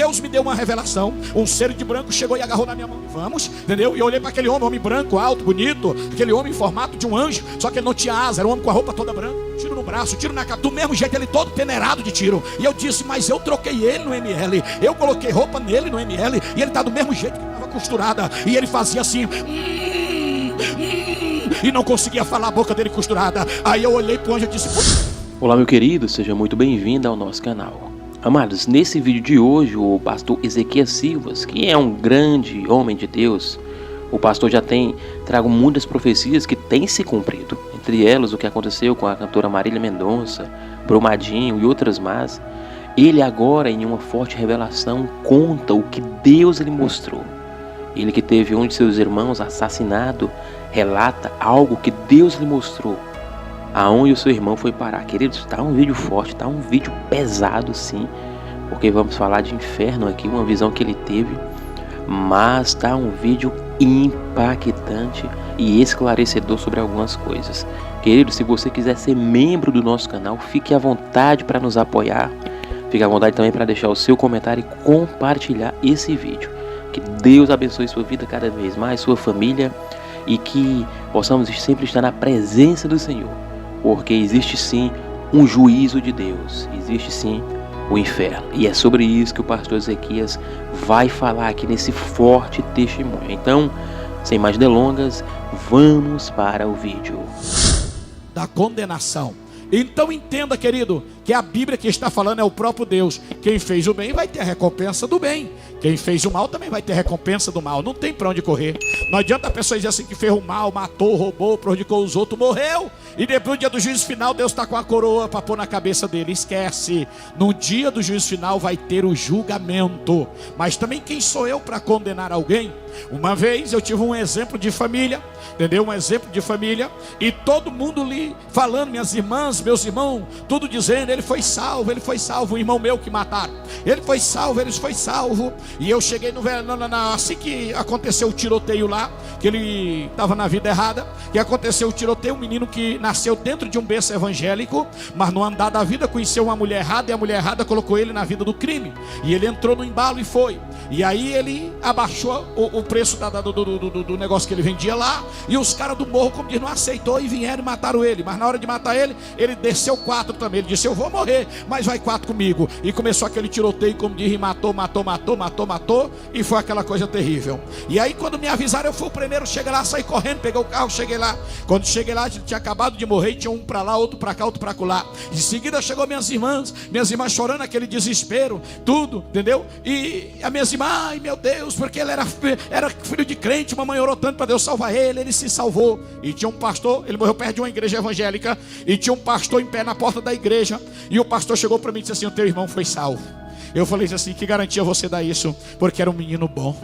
Deus me deu uma revelação. Um ser de branco chegou e agarrou na minha mão. Vamos, entendeu? E eu olhei para aquele homem branco, alto, bonito, aquele homem em formato de um anjo, só que ele não tinha asa, era um homem com a roupa toda branca. Tiro no braço, tiro na cara, do mesmo jeito, ele todo peneirado de tiro. E eu disse, mas eu troquei ele no ML, eu coloquei roupa nele no ML, e ele está do mesmo jeito que estava costurada. E ele fazia assim, e não conseguia falar, a boca dele costurada. Aí eu olhei para o anjo e disse... Olá, meu querido, seja muito bem-vindo ao nosso canal. Amados, nesse vídeo de hoje, o pastor Ezequias Silvas, que é um grande homem de Deus, o pastor já tem trago muitas profecias que têm se cumprido. Entre elas, o que aconteceu com a cantora Marília Mendonça, Brumadinho e outras mais. Ele agora, em uma forte revelação, conta o que Deus lhe mostrou. Ele que teve um de seus irmãos assassinado, relata algo que Deus lhe mostrou. Aonde o seu irmão foi parar. Queridos, está um vídeo forte, está um vídeo pesado sim, porque vamos falar de inferno aqui, uma visão que ele teve, mas está um vídeo impactante e esclarecedor sobre algumas coisas. Queridos, se você quiser ser membro do nosso canal, fique à vontade para nos apoiar, fique à vontade também para deixar o seu comentário e compartilhar esse vídeo. Que Deus abençoe sua vida cada vez mais, sua família, e que possamos sempre estar na presença do Senhor. Porque existe sim um juízo de Deus, existe sim o inferno. E é sobre isso que o pastor Ezequias vai falar aqui nesse forte testemunho. Então, sem mais delongas, vamos para o vídeo. Da condenação. Então entenda, querido, que a Bíblia que está falando é o próprio Deus. Quem fez o bem vai ter a recompensa do bem. Quem fez o mal também vai ter a recompensa do mal. Não tem para onde correr. Não adianta a pessoa dizer assim que fez o mal, matou, roubou, prejudicou os outros, morreu. E depois do dia do juízo final, Deus está com a coroa para pôr na cabeça dele. Esquece. No dia do juízo final vai ter o julgamento. Mas também quem sou eu para condenar alguém? Uma vez eu tive um exemplo de família, entendeu? Um exemplo de família. E todo mundo ali falando, minhas irmãs, meus irmãos, tudo dizendo, ele foi salvo, um irmão meu que mataram. Ele foi salvo. E eu cheguei assim que aconteceu o tiroteio lá, que ele estava na vida errada, que aconteceu o tiroteio, um menino que nasceu dentro de um berço evangélico, mas no andar da vida conheceu uma mulher errada, e a mulher errada colocou ele na vida do crime. E ele entrou no embalo e foi. E aí ele abaixou o preço do negócio que ele vendia lá, e os caras do morro, como diz, não aceitou e vieram e mataram ele. Mas na hora de matar ele, ele desceu 4 também. Ele disse, eu vou morrer, mas vai 4 comigo. E começou aquele tiroteio, como diz, e matou, e foi aquela coisa terrível. E aí quando me avisaram, eu fui o primeiro, cheguei lá, saí correndo, peguei o carro, cheguei lá. Quando cheguei lá, tinha acabado de morrer, tinha um para lá, outro para cá, outro para lá. Em seguida chegou minhas irmãs chorando, aquele desespero, tudo, entendeu? E as minhas irmãs, ai meu Deus, porque ele era filho de crente, mamãe orou tanto para Deus salvar ele se salvou. E tinha um pastor, ele morreu perto de uma igreja evangélica, e tinha um pastor em pé na porta da igreja, e o pastor chegou para mim e disse assim, o teu irmão foi salvo. Eu falei assim, que garantia você dá isso? Porque era um menino bom.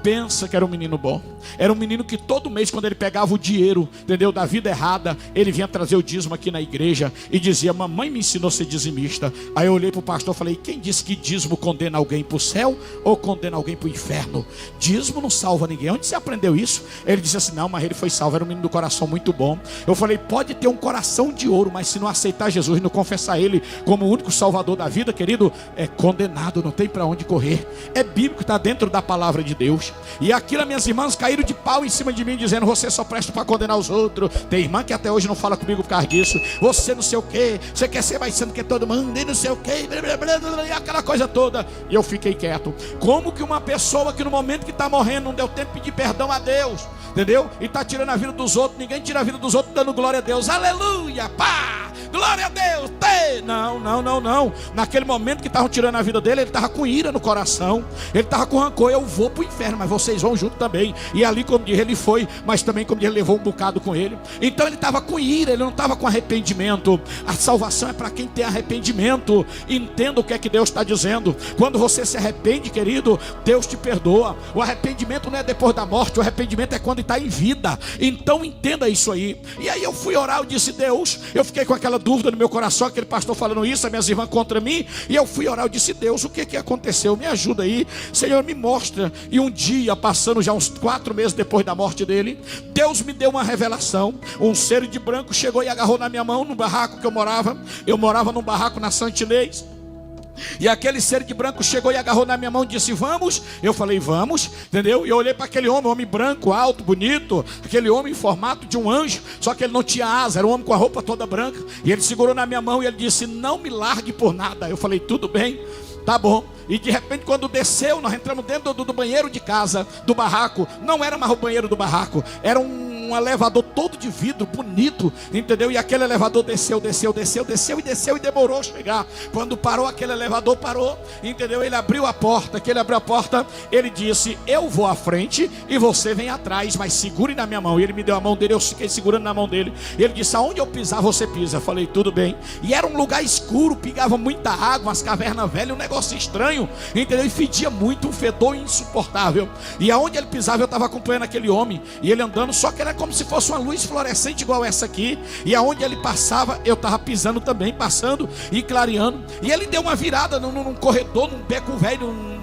Pensa que era um menino bom. Era um menino que todo mês, quando ele pegava o dinheiro, entendeu, da vida errada, ele vinha trazer o dízimo aqui na igreja e dizia, mamãe me ensinou a ser dizimista. Aí eu olhei para o pastor e falei, quem disse que dízimo condena alguém para o céu ou condena alguém para o inferno? Dízimo não salva ninguém. Onde você aprendeu isso? Ele disse assim, não, mas ele foi salvo, era um menino do coração muito bom. Eu falei, pode ter um coração de ouro, mas se não aceitar Jesus e não confessar ele como o único salvador da vida, querido, é condenado, não tem para onde correr. É bíblico, está dentro da palavra de Deus. E aquilo, minhas irmãs caíram de pau em cima de mim, dizendo, você só presta para condenar os outros. Tem irmã que até hoje não fala comigo por causa disso. Você não sei o que, você quer ser mais santo que todo mundo, e não sei o que, e aquela coisa toda. E eu fiquei quieto. Como que uma pessoa que no momento que está morrendo não deu tempo de pedir perdão a Deus, entendeu? E está tirando a vida dos outros. Ninguém tira a vida dos outros dando glória a Deus. Aleluia, pá, glória a Deus. Não. Naquele momento que estavam tirando a vida dele, ele estava com ira no coração, ele estava com rancor. Eu vou para o inferno, mas vocês vão junto também. E ali, como diz, ele foi, mas também, como diz, ele levou um bocado com ele. Então ele estava com ira, ele não estava com arrependimento. A salvação é para quem tem arrependimento. Entenda o que é que Deus está dizendo. Quando você se arrepende, querido, Deus te perdoa. O arrependimento não é depois da morte, o arrependimento é quando está em vida. Então entenda isso aí. E aí eu fui orar, eu disse, Deus, eu fiquei com aquela dúvida no meu coração, aquele pastor falando isso, as minhas irmãs contra mim, e eu fui orar, eu disse, Deus, o que aconteceu? Me ajuda aí, Senhor, me mostra. E um dia, passando já uns 4 meses depois da morte dele, Deus me deu uma revelação. Um ser de branco chegou e agarrou na minha mão, no barraco que eu morava num barraco na Santinês. E aquele ser de branco chegou e agarrou na minha mão e disse: vamos. Eu falei: vamos, entendeu? E eu olhei para aquele homem branco, alto, bonito, aquele homem em formato de um anjo, só que ele não tinha asa, era um homem com a roupa toda branca. E ele segurou na minha mão e ele disse: não me largue por nada. Eu falei: tudo bem, tá bom. E de repente, quando desceu, nós entramos dentro do banheiro de casa, do barraco. Não era mais o banheiro do barraco, era um elevador todo de vidro, bonito, entendeu? E aquele elevador desceu e demorou a chegar. Quando parou, aquele elevador parou, entendeu? Ele abriu a porta, ele disse: eu vou à frente e você vem atrás, mas segure na minha mão. E ele me deu a mão dele, eu fiquei segurando na mão dele. E ele disse: aonde eu pisar, você pisa. Eu falei: tudo bem. E era um lugar escuro, pingava muita água, umas cavernas velhas, um negócio estranho, entendeu? E fedia muito, um fedor insuportável. E aonde ele pisava, eu estava acompanhando aquele homem, e ele andando, só que era como se fosse uma luz fluorescente igual essa aqui. E aonde ele passava, eu estava pisando também, passando e clareando. E ele deu uma virada num corredor, num beco velho,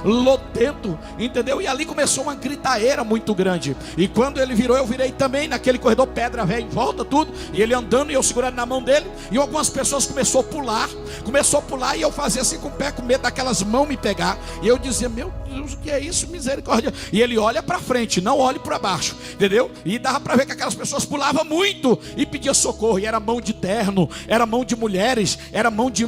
lotento, entendeu? E ali começou uma gritaeira muito grande. E quando ele virou, eu virei também naquele corredor, pedra velha em volta, tudo. E ele andando e eu segurando na mão dele. E algumas pessoas começou a pular, e eu fazia assim com o pé, com medo daquelas mãos me pegar. E eu dizia: meu Deus, o que é isso? Misericórdia. E ele olha para frente, não olhe para baixo, entendeu? E dava para ver que aquelas pessoas pulavam muito e pediam socorro. E era mão de terno, era mão de mulheres, era mão de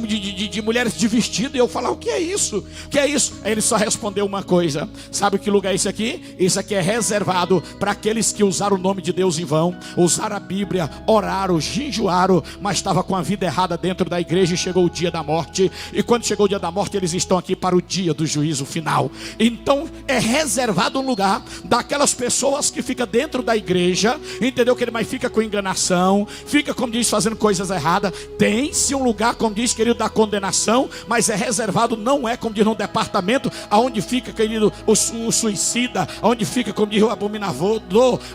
mulheres de vestido. E eu falava: o que é isso? O que é isso? Aí ele só respondeu uma coisa: sabe que lugar é esse aqui? Isso aqui é reservado para aqueles que usaram o nome de Deus em vão, usaram a Bíblia, oraram, jejuaram, mas estava com a vida errada dentro da igreja, e chegou o dia da morte. E quando chegou o dia da morte, eles estão aqui para o dia do juízo final. Então é reservado um lugar daquelas pessoas que ficam dentro da igreja, entendeu? Que ele mais fica com enganação, fica, como diz, fazendo coisas erradas. Tem-se um lugar, como diz, querido, da condenação, mas é reservado, não é, como diz, num departamento aonde fica, querido, o suicida, aonde fica, como diz, o abominador,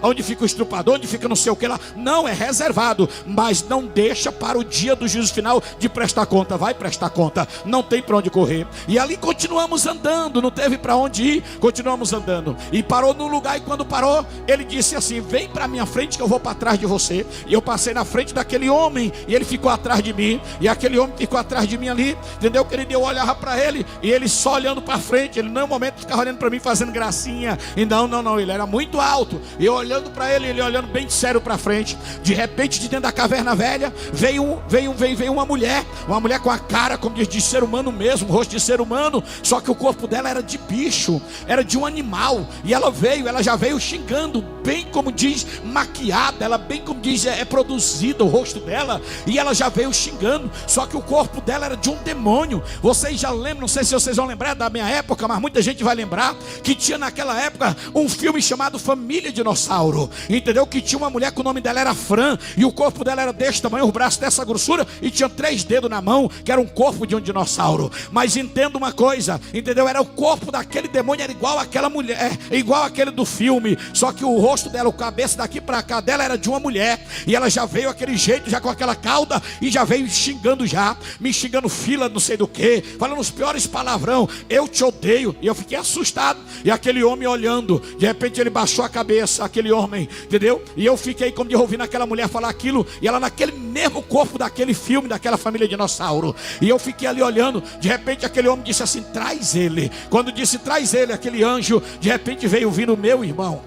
aonde fica o estrupador, onde fica não sei o que lá. Não, é reservado, mas não deixa para o dia do juízo final de prestar conta. Vai prestar conta, não tem para onde correr. E ali continuamos andando, não teve para onde ir, continuamos andando. E parou no lugar, e quando parou, ele disse assim: vem para minha frente que eu vou para trás de você. E eu passei na frente daquele homem, e ele ficou atrás de mim, e aquele homem ficou atrás de mim ali, entendeu, querido? Eu olhava para ele, e ele só olhando para frente. Ele no momento ficava olhando para mim, fazendo gracinha. E não, ele era muito alto. E eu olhando para ele, ele olhando bem sério para frente. De repente, de dentro da caverna velha, veio uma mulher com a cara, como diz, de ser humano mesmo, rosto de ser humano, só que o corpo dela era de bicho, era de um animal. E ela já veio xingando, bem como diz, maquiada, ela bem como diz, é produzida o rosto dela, e ela já veio xingando, só que o corpo dela era de um demônio. Vocês já lembram, não sei se vocês vão lembrar da minha época, mas muita gente vai lembrar que tinha naquela época um filme chamado Família Dinossauro, entendeu? Que tinha uma mulher que o nome dela era Fran, e o corpo dela era desse tamanho, os braços dessa grossura, e tinha 3 dedos na mão, que era um corpo de um dinossauro. Mas entenda uma coisa, entendeu? Era o corpo daquele demônio, era igual àquela mulher, igual àquele do filme, só que o rosto dela, o cabeça daqui para cá dela era de uma mulher, e ela já veio aquele jeito, já com aquela cauda, e já veio xingando, me xingando fila, não sei do que, falando os piores palavrão: eu te odeio. E eu fiquei assustado, e aquele homem olhando, de repente ele baixou a cabeça, aquele homem, entendeu? E eu fiquei como de ouvindo aquela mulher falar aquilo, e ela naquele mesmo corpo daquele filme, daquela Família Dinossauro. E eu fiquei ali olhando, de repente aquele homem disse assim: traz ele. Quando disse traz ele, aquele anjo de repente veio vindo o meu irmão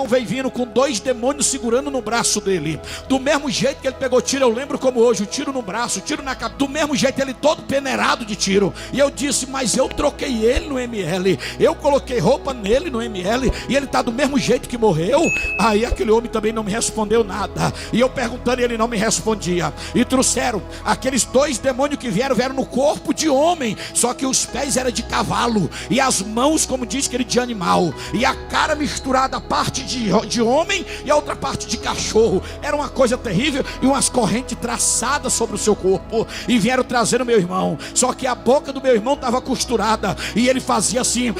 veio vindo com 2 demônios segurando no braço dele, do mesmo jeito que ele pegou tiro, eu lembro como hoje, o tiro no braço, o tiro na cabeça, do mesmo jeito, ele todo peneirado de tiro. E eu disse: mas eu troquei ele no ML, eu coloquei roupa nele no ML, e ele está do mesmo jeito que morreu. Aí aquele homem também não me respondeu nada, e eu perguntando e ele não me respondia. E trouxeram aqueles 2 demônios que vieram no corpo de homem, só que os pés eram de cavalo, e as mãos, como diz que ele, de animal, e a cara misturada, a parte de homem e a outra parte de cachorro. Era uma coisa terrível, e umas correntes traçadas sobre o seu corpo, e vieram trazendo meu irmão, só que a boca do meu irmão estava costurada, e ele fazia assim,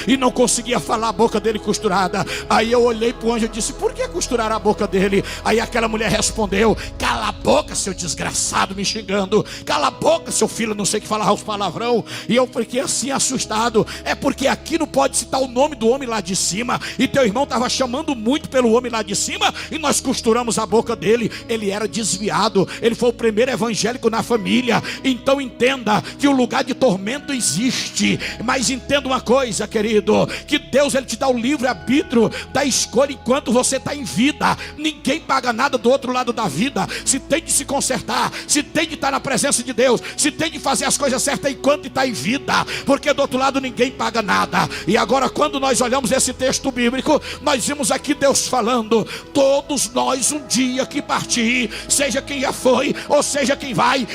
e não conseguia falar, a boca dele costurada. Aí eu olhei para o anjo e disse: por que costurar a boca dele? Aí aquela mulher respondeu: cala a boca, seu desgraçado, me xingando. Cala a boca, seu filho, não sei que falar os palavrão. E eu fiquei assim assustado. É porque aqui não pode citar o nome do homem lá de cima, e teu irmão estava chamando muito pelo homem lá de cima, e nós costuramos a boca dele. Ele era desviado, ele foi o primeiro evangélico na família. Então entenda que o lugar de tormento existe, mas entenda uma coisa, querido, que Deus, ele te dá o livre arbítrio da escolha enquanto você está em vida. Ninguém paga nada do outro lado da vida. Se tem de se consertar, se tem de estar na presença de Deus, se tem de fazer as coisas certas enquanto está em vida, porque do outro lado ninguém paga nada. E agora, quando nós olhamos esse texto bíblico, nós vimos aqui Deus falando: todos nós um dia que partir, seja quem já foi ou seja quem vai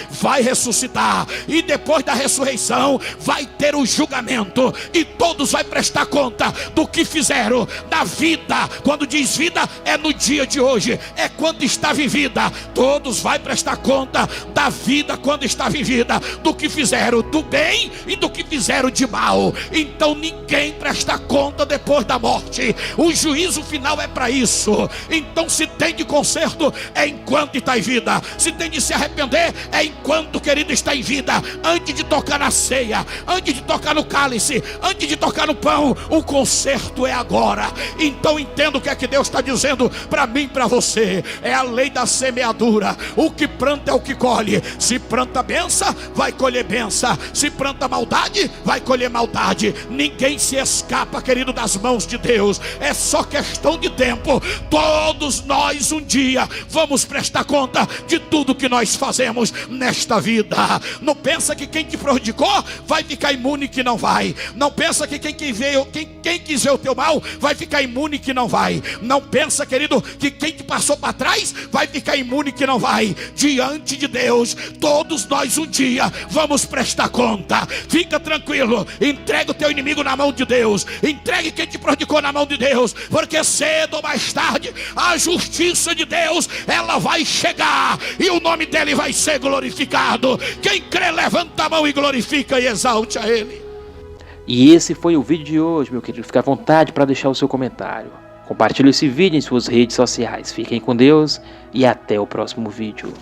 ressuscitar, e depois da ressurreição vai ter o julgamento, e todos vai prestar conta do que fizeram da vida. Quando diz vida, é no dia de hoje, é quando está vivida. Todos vai prestar conta da vida quando está vivida, do que fizeram do bem e do que fizeram de mal. Então ninguém presta conta depois da morte. O juízo final é para isso. Então se tem de conserto, é enquanto está em vida. Se tem de se arrepender, é enquanto, querido, está em vida. Antes de tocar na ceia, antes de tocar no cálice, antes de tocar no pão, o conserto é agora. Então entenda o que é que Deus está dizendo para mim e para você. É a lei da semeadura. O que planta é o que colhe. Se planta benção, vai colher benção. Se planta maldade, vai colher maldade. Ninguém se escapa, querido, das mãos de Deus. É só questão de tempo. Todos nós um dia vamos prestar conta de tudo que nós fazemos nesta vida. Não pensa que quem te prejudicou vai ficar imune, que não vai. Não pensa que quem quis ver o teu mal vai ficar imune, que não vai. Não pensa, querido, que quem te passou para trás vai ficar imune, que não vai. Diante de Deus, todos nós um dia vamos prestar conta. Fica tranquilo, entrega o teu inimigo na mão de Deus, entregue quem te prejudicou na mão de Deus, porque cedo ou mais tarde a justiça de Deus, ela vai chegar, e o nome dele vai ser glorificado. Quem crê, levanta a mão e glorifica e exalte a ele. E esse foi o vídeo de hoje, meu querido. Fique à vontade para deixar o seu comentário. Compartilhe esse vídeo em suas redes sociais. Fiquem com Deus e até o próximo vídeo.